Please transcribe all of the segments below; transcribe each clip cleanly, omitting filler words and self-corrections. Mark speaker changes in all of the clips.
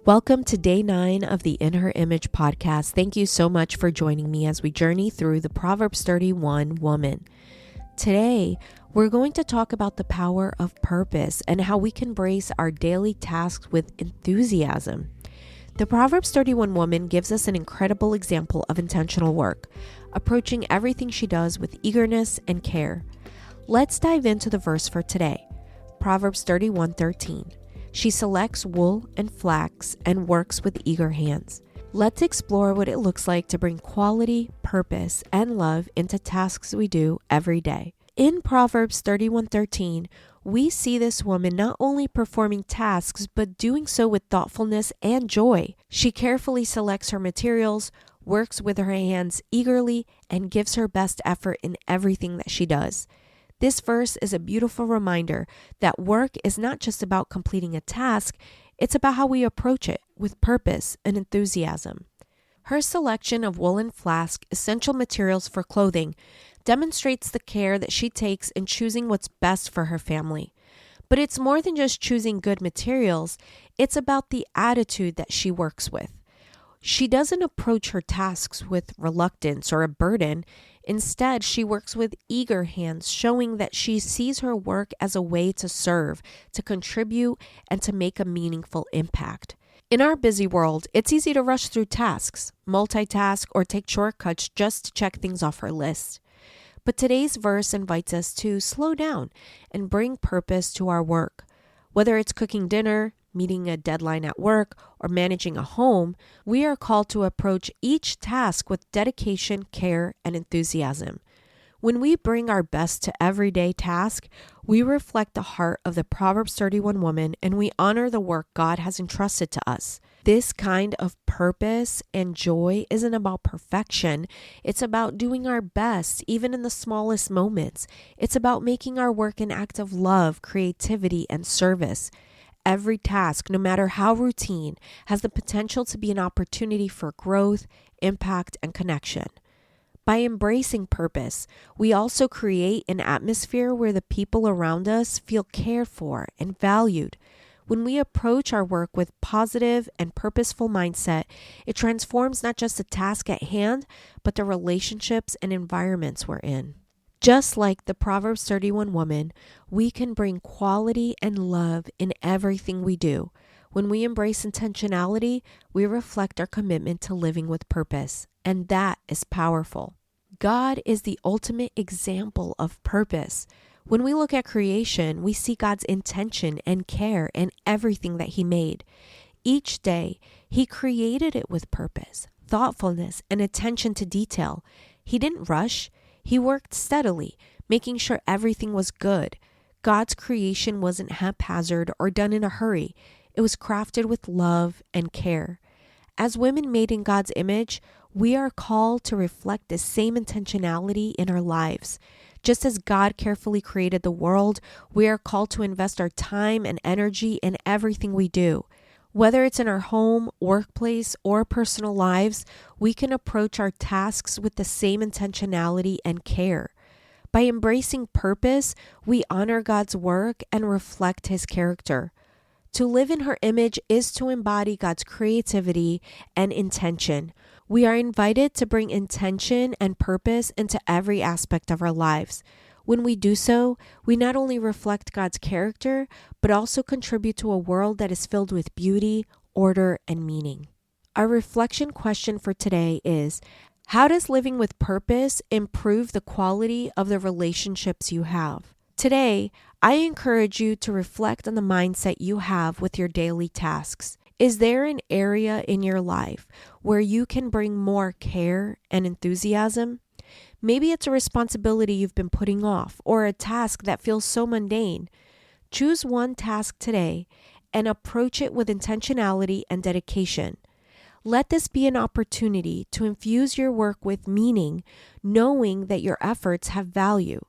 Speaker 1: Welcome to day 9 of the In Her Image podcast. Thank you so much for joining me as we journey through the Proverbs 31 woman. Today, we're going to talk about the power of purpose and how we can embrace our daily tasks with enthusiasm. The Proverbs 31 woman gives us an incredible example of intentional work, approaching everything she does with eagerness and care. Let's dive into the verse for today. Proverbs 31:13. She selects wool and flax and works with eager hands. Let's explore what it looks like to bring quality, purpose, and love into tasks we do every day. In Proverbs 31:13, we see this woman not only performing tasks, but doing so with thoughtfulness and joy. She carefully selects her materials, works with her hands eagerly, and gives her best effort in everything that she does. This verse is a beautiful reminder that work is not just about completing a task, it's about how we approach it with purpose and enthusiasm. Her selection of wool and flax, essential materials for clothing, demonstrates the care that she takes in choosing what's best for her family. But it's more than just choosing good materials, it's about the attitude that she works with. She doesn't approach her tasks with reluctance or a burden. Instead, she works with eager hands, showing that she sees her work as a way to serve, to contribute, and to make a meaningful impact. In our busy world, it's easy to rush through tasks, multitask, or take shortcuts just to check things off her list. But today's verse invites us to slow down and bring purpose to our work. Whether it's cooking dinner, meeting a deadline at work, or managing a home, we are called to approach each task with dedication, care, and enthusiasm. When we bring our best to everyday task, we reflect the heart of the Proverbs 31 woman and we honor the work God has entrusted to us. This kind of purpose and joy isn't about perfection. It's about doing our best, even in the smallest moments. It's about making our work an act of love, creativity, and service. Every task, no matter how routine, has the potential to be an opportunity for growth, impact, and connection. By embracing purpose, we also create an atmosphere where the people around us feel cared for and valued. When we approach our work with positive and purposeful mindset, it transforms not just the task at hand, but the relationships and environments we're in. Just like the Proverbs 31 woman, we can bring quality and love in everything we do. When we embrace intentionality, we reflect our commitment to living with purpose, and that is powerful. God is the ultimate example of purpose. When we look at creation, we see God's intention and care in everything that He made. Each day, He created it with purpose, thoughtfulness, and attention to detail. He didn't rush. He worked steadily, making sure everything was good. God's creation wasn't haphazard or done in a hurry. It was crafted with love and care. As women made in God's image, we are called to reflect the same intentionality in our lives. Just as God carefully created the world, we are called to invest our time and energy in everything we do. Whether it's in our home, workplace, or personal lives, we can approach our tasks with the same intentionality and care. By embracing purpose, we honor God's work and reflect His character. To live in her image is to embody God's creativity and intention. We are invited to bring intention and purpose into every aspect of our lives. When we do so, we not only reflect God's character, but also contribute to a world that is filled with beauty, order, and meaning. Our reflection question for today is, how does living with purpose improve the quality of the relationships you have? Today, I encourage you to reflect on the mindset you have with your daily tasks. Is there an area in your life where you can bring more care and enthusiasm? Maybe it's a responsibility you've been putting off or a task that feels so mundane. Choose one task today and approach it with intentionality and dedication. Let this be an opportunity to infuse your work with meaning, knowing that your efforts have value.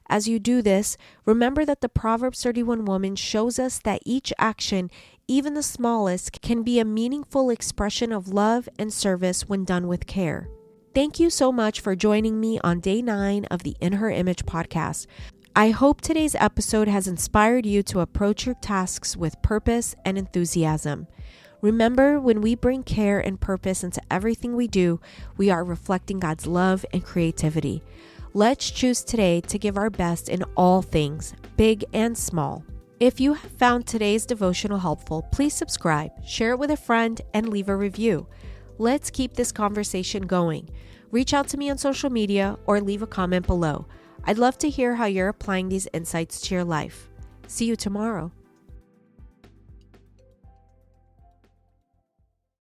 Speaker 1: As you do this, remember that the Proverbs 31 woman shows us that each action, even the smallest, can be a meaningful expression of love and service when done with care. Thank you so much for joining me on day 9 of the In Her Image podcast. I hope today's episode has inspired you to approach your tasks with purpose and enthusiasm. Remember, when we bring care and purpose into everything we do, we are reflecting God's love and creativity. Let's choose today to give our best in all things, big and small. If you have found today's devotional helpful, please subscribe, share it with a friend, and leave a review. Let's keep this conversation going. Reach out to me on social media or leave a comment below. I'd love to hear how you're applying these insights to your life. See you tomorrow.